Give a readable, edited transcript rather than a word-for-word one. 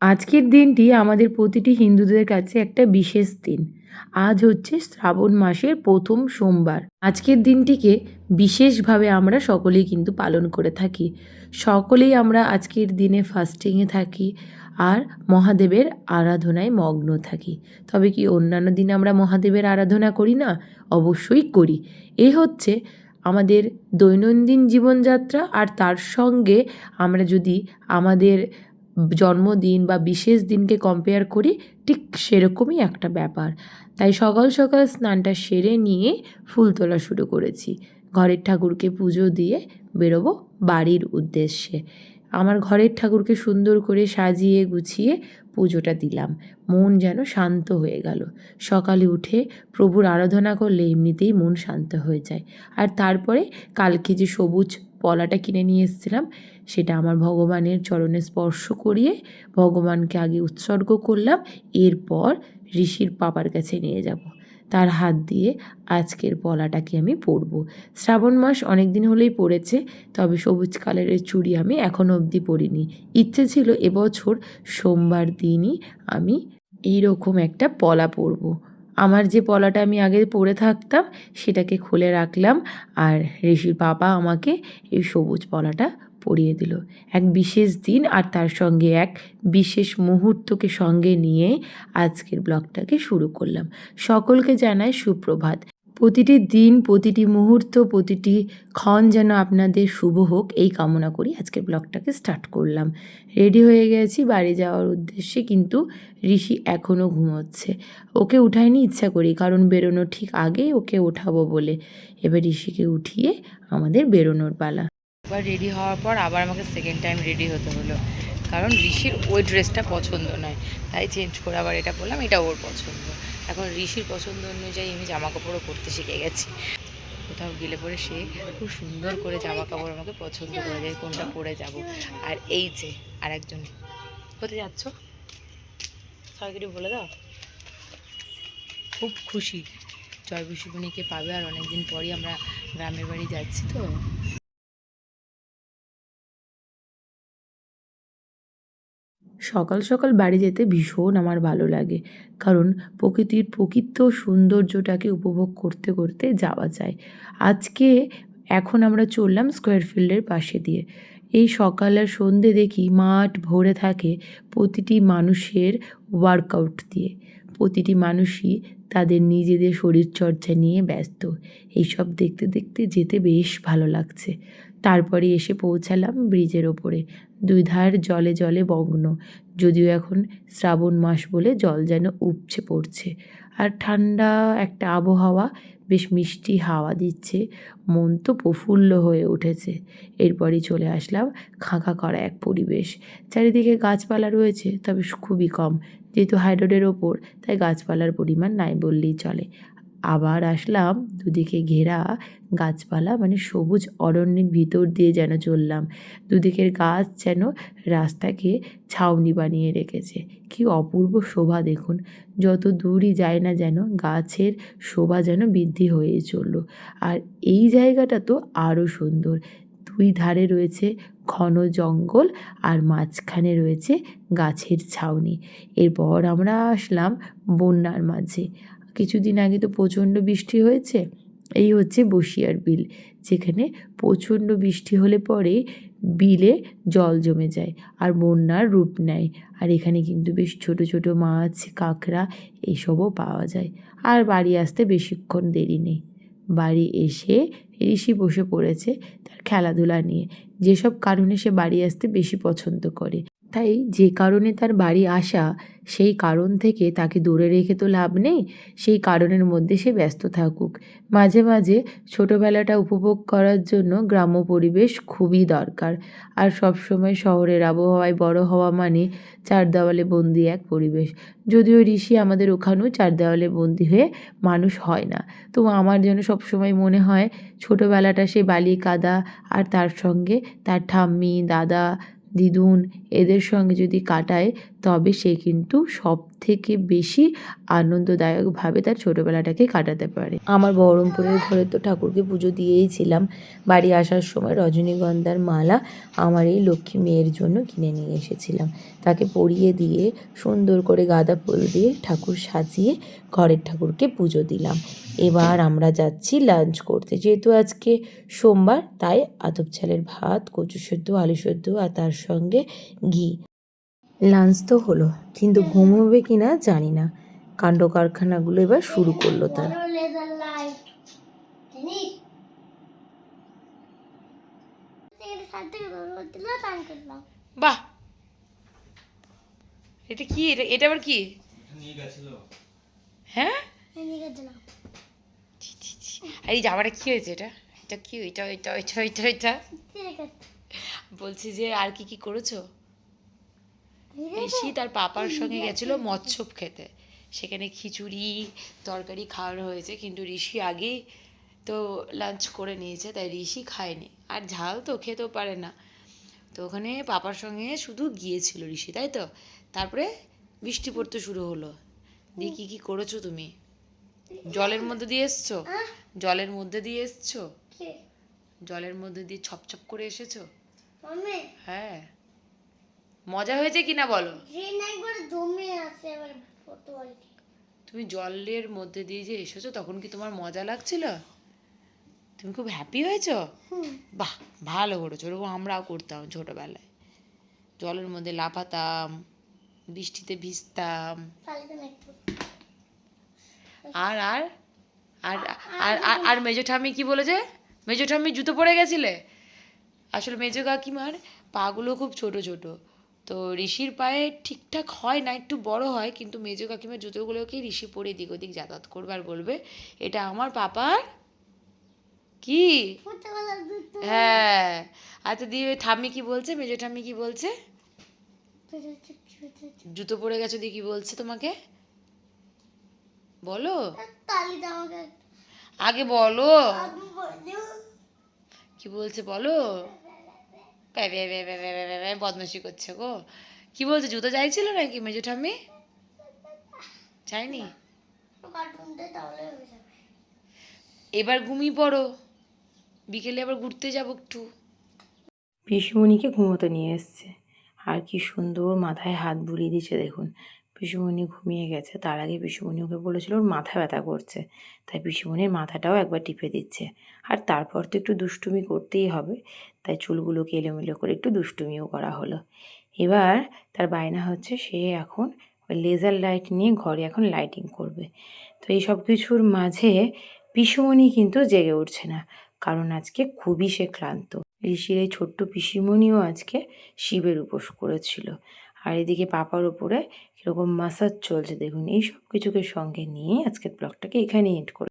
আজকের দিনটি আমাদের প্রতিটি হিন্দুদের কাছে একটা বিশেষ দিন। আজ হচ্ছে শ্রাবণ মাসের ১ম সোমবার। আজকের দিনটিকে বিশেষভাবে আমরা সকলেই কিন্তু পালন করে থাকি। সকলেই আমরা আজকের দিনে ফাস্টিংয়ে থাকি আর মহাদেবের আরাধনায় মগ্ন থাকি। তবে কি অন্যান্য দিনে আমরা মহাদেবের আরাধনা করি না? অবশ্যই করি। এ হচ্ছে আমাদের দৈনন্দিন জীবনযাত্রা, আর তার সঙ্গে আমরা যদি আমাদের জন্মদিন বা বিশেষ দিনকে কম্পেয়ার করি, ঠিক সেরকমই একটা ব্যাপার। তাই সকাল সকাল স্নানটা সেরে নিয়ে ফুল তোলা শুরু করেছি। ঘরের ঠাকুরকে পুজো দিয়ে বেরোবো বাড়ির উদ্দেশ্যে। আমার ঘরের ঠাকুরকে সুন্দর করে সাজিয়ে গুছিয়ে পুজোটা দিলাম। মন যেন শান্ত হয়ে গেল। সকালে উঠে প্রভুর আরাধনা করলে এমনিতেই মন শান্ত হয়ে যায়। আর তারপরে কালকে যে সবুজ পলাটা কিনে নিয়ে এসেছিলাম, সেটা আমার ভগবানের চরণে স্পর্শ করিয়ে ভগবানকে আগে উৎসর্গ করলাম। এরপর ঋষির পাপার কাছে নিয়ে যাব। তার হাত দিয়ে আজকের পলাটাকে আমি পরব। শ্রাবণ মাস অনেক দিন হলেই পড়েছে, তবে সবুজ কালারের চুড়ি আমি এখনও অবধি পরিনি। ইচ্ছে ছিল এবছর সোমবার দিনই আমি এইরকম একটা পলা পরব। আমার যে পলাটা আমি আগে পরে থাকতাম সেটাকে খুলে রাখলাম, আর ঋষির পাপা আমাকে এই সবুজ পলাটা পরিয়ে দিল। এক বিশেষ দিন আর তার সঙ্গে এক বিশেষ মুহূর্তকে সঙ্গে নিয়ে আজকের ব্লগটাকে শুরু করলাম। সকলকে জানাই সুপ্রভাত। প্রতিটি দিন, প্রতিটি মুহূর্ত, প্রতিটি ক্ষণ যেন আপনাদের শুভ হোক, এই কামনা করি আজকের ব্লগটাকে স্টার্ট করলাম। রেডি হয়ে গেছি বাড়ি যাওয়ার উদ্দেশ্যে, কিন্তু ঋষি এখনও ঘুমোচ্ছে। ওকে উঠাইনি ইচ্ছা করি, কারণ বেরোনোর ঠিক আগেই ওকে ওঠাবো বলে। এবার ঋষিকে উঠিয়ে আমাদের বেরোনোর পালা। একবার রেডি হওয়ার পর আবার আমাকে সেকেন্ড টাইম রেডি হতে হলো, কারণ ঋষির ওই ড্রেসটা পছন্দ নয়, তাই চেঞ্জ করে আবার এটা বললাম এটা ওর পছন্দ। এখন ঋষির পছন্দ অনুযায়ী আমি জামা কাপড়ও পরতে শিখে গেছি। কোথাও গেলে পরে সে খুব সুন্দর করে জামা কাপড় আমাকে পছন্দ করে যায় কোনটা পরে যাব। আর এই যে আরেকজন, কোথায় যাচ্ছ সবাইকে বলে দাও। খুব খুশি জয় বিশুমণিকে পাবে, আর অনেকদিন পরই আমরা গ্রামের বাড়ি যাচ্ছি তো। সকাল সকাল বাড়ি যেতে ভীষণ আমার ভালো লাগে, কারণ প্রকৃতির প্রকৃত সৌন্দর্যটাকে উপভোগ করতে করতে যাওয়া যায়। আজকে এখন আমরা চললাম স্কোয়ার ফিল্ডের পাশে দিয়ে। এই সকাল আর সন্ধে দেখি মাঠ ভরে থাকে প্রতিটি মানুষের ওয়ার্কআউট দিয়ে। প্রতিটি মানুষই তাদের নিজেদের শরীরচর্চা নিয়ে ব্যস্ত। এইসব দেখতে দেখতে যেতে বেশ ভালো লাগছে। তারপরে এসে পৌঁছালাম ব্রিজের ওপরে। দুই ধার জলে জলে মগ্ন। যদিও এখন শ্রাবণ মাস বলে জল যেন উপচে পড়ছে, আর ঠান্ডা একটা আবহাওয়া, বেশ মিষ্টি হাওয়া দিচ্ছে। মন তো প্রফুল্ল হয়ে উঠেছে। এরপরই চলে আসলাম খাঁকা করা এক পরিবেশ। চারিদিকে গাছপালা রয়েছে, তবে খুবই কম। যেহেতু হাই রোডের ওপর, তাই গাছপালার পরিমাণ নাই বললেই চলে। আবার আসলাম দুদিকে ঘেরা গাছপালা, মানে সবুজ অরণ্যের ভিতর দিয়ে যেন চললাম। দুদিকের গাছ যেন রাস্তাকে ছাউনি বানিয়ে রেখেছে। কি অপূর্ব শোভা দেখুন! যত দূরই যায় না যেন গাছের শোভা যেন বৃদ্ধি হয়েই চলল। আর এই জায়গাটা তো আরও সুন্দর। দুই ধারে রয়েছে ঘন জঙ্গল, আর মাঝখানে রয়েছে গাছের ছাউনি। এরপর আমরা আসলাম বন্যার মাঝে। কিছুদিন আগে তো প্রচণ্ড বৃষ্টি হয়েছে। এই হচ্ছে বসিয়ার বিল, যেখানে প্রচণ্ড বৃষ্টি হলে পরে বিলে জল জমে যায় আর বন্যার রূপ নেয়। আর এখানে কিন্তু বেশ ছোট ছোট মাছ, কাঁকড়া এইসবও পাওয়া যায়। আর বাড়ি আসতে বেশিক্ষণ দেরি নেই। বাড়ি এসে ঋষি বসে পড়েছে তার খেলাধুলা নিয়ে। যেসব কারণে সে বাড়ি আসতে বেশি পছন্দ করে, তাই যে কারণে তার বাড়ি আসা, সেই কারণ থেকে তাকে দূরে রেখে তো লাভ নেই। সেই কারণের মধ্যে সে ব্যস্ত থাকুক। মাঝে মাঝে ছোটোবেলাটা উপভোগ করার জন্য গ্রাম্য পরিবেশ খুবই দরকার। আর সবসময় শহরের আবহাওয়ায় বড় হওয়া মানে চার দেওয়ালে বন্দি এক পরিবেশ। যদিও ঋষি আমাদের ওখানেও চার দেওয়ালে বন্দি হয়ে মানুষ হয় না, তো আমার যেন সবসময় মনে হয় ছোটোবেলাটা সে বালি কাদা, আর তার সঙ্গে তার ঠাম্মি, দাদা, দিদুন এদের সঙ্গে যদি কাটায়, তবে সে কিন্তু সব থেকে বেশি আনন্দদায়কভাবে তার ছোটোবেলাটাকে কাটাতে পারে। আমার বহরমপুরের ঘরে তো ঠাকুরকে পুজো দিয়েইছিলাম। বাড়ি আসার সময় রজনীগন্ধার মালা আমার এই লক্ষ্মী মেয়ের জন্য কিনে নিয়ে এসেছিলাম। তাকে পরিয়ে দিয়ে সুন্দর করে গাঁদা ফুল দিয়ে ঠাকুর সাজিয়ে ঘরের ঠাকুরকে পুজো দিলাম। এবার আমরা যাচ্ছি লাঞ্চ করতে। যেহেতু আজকে সোমবার, তাই আতপ চালের ভাত, কচু সেদ্ধ, আলু সেদ্ধ আর তার সঙ্গে ঘি। লাঞ্চ তো হলো, কিন্তু ঘুমোবে কিনা জানি না। কাণ্ড কারখানাগুলো এবার শুরু করলো তার। বাহ, এটা কি? এটা আবার কি? হ্যাঁ, ছি, ছি, ছি। আর এই জামাটা কি হয়েছে? এটা কি? এটা বলছি যে আর কি কি করেছো? ঋষি তার পাপার সঙ্গে গেছিল মৎস্যপ খেতে। সেখানে খিচুড়ি তরকারি খাওয়ানো হয়েছে, কিন্তু ঋষি আগেই তো লাঞ্চ করে নিয়েছে, তাই ঋষি খায়নি। আর ঝাল তো খেতেও পারে না। তো ওখানে পাপার সঙ্গে শুধু গিয়েছিল ঋষি, তাই তো? তারপরে বৃষ্টি পড়তে শুরু হলো। দিয়ে কি কি করেছো তুমি? জলের মধ্যে দিয়ে এসছো? জলের মধ্যে দিয়ে এসছো? জলের মধ্যে দিয়ে ছপছপ করে এসেছো? হ্যাঁ, মজা হয়েছে কিনা বলো? তুমি জলের মধ্যে দিয়ে যে এসেছো, তখন কি তোমার মজা লাগছিল? তুমি খুব হ্যাপি হয়েছো? বাহ, ভালো করেছো। ওরকম আমরাও করতাম ছোটবেলায়। জলের মধ্যে লাফাতাম, বৃষ্টিতে ভিজতাম। আর আর আর আর আর আর মেজো ঠাম্মি কি বলেছে? মেজো ঠাম্মি জুতো পরে গেছিলে? আসলে মেজো কাকিমার পাগুলো খুব ছোট ছোট, তো ঋষির পায়ে ঠিকঠাক হয় না, একটু বড় হয়, কিন্তু মেজো কাকিমার জুতোগুলোকে ঋষি পরে এদিক ওদিক যাতায়াত করবে আর বলবে এটা আমার পাপার কি। হ্যাঁ, আচ্ছা দিয়ে ঠাম্মি কি বলছে? মেজো ঠাম্মি কি বলছে? জুতো পরে গেছো দিয়ে কি বলছে তোমাকে? বলো, আগে বলো কি বলছে, বলো। বদমাশি করছে গো। কি বলছে? জুতো চাইছিল নাকি মেজো ঠাম্মি? চাইনি? এবার ঘুমিয়ে পড়ো, বিকেলে আবার ঘুরতে যাবো একটু। পিসুমণিকে ঘুমোতে নিয়ে এসছে, আর কি সুন্দর মাথায় হাত বুলিয়ে দিচ্ছে দেখুন। পিসুমণি ঘুমিয়ে গেছে, তার আগে পিসুমণি ওকে বলেছিল ওর মাথা ব্যথা করছে, তাই পিসুমণির মাথাটাও একবার টিপে দিচ্ছে। আর তারপর তো একটু দুষ্টুমি করতেই হবে, তাই চুলগুলোকে এলোমেলো করে একটু দুষ্টুমিও করা হলো। এবার তার বায়না হচ্ছে সে এখন লেজার লাইট নিয়ে ঘরে এখন লাইটিং করবে। তো এই সব কিছুর মাঝে পিসুমণি কিন্তু জেগে উঠছে না, কারণ আজকে খুবই সে ক্লান্ত। ঋষির এই ছোট্ট পিসিমণিও আজকে শিবের উপোস করেছিল। আর এদিকে পাপার ওপরে কীরকম মাসাজ চলছে দেখুন। এই সব কিছুকে সঙ্গে নিয়ে আজকের ব্লগটাকে এখানেই এন্ড করে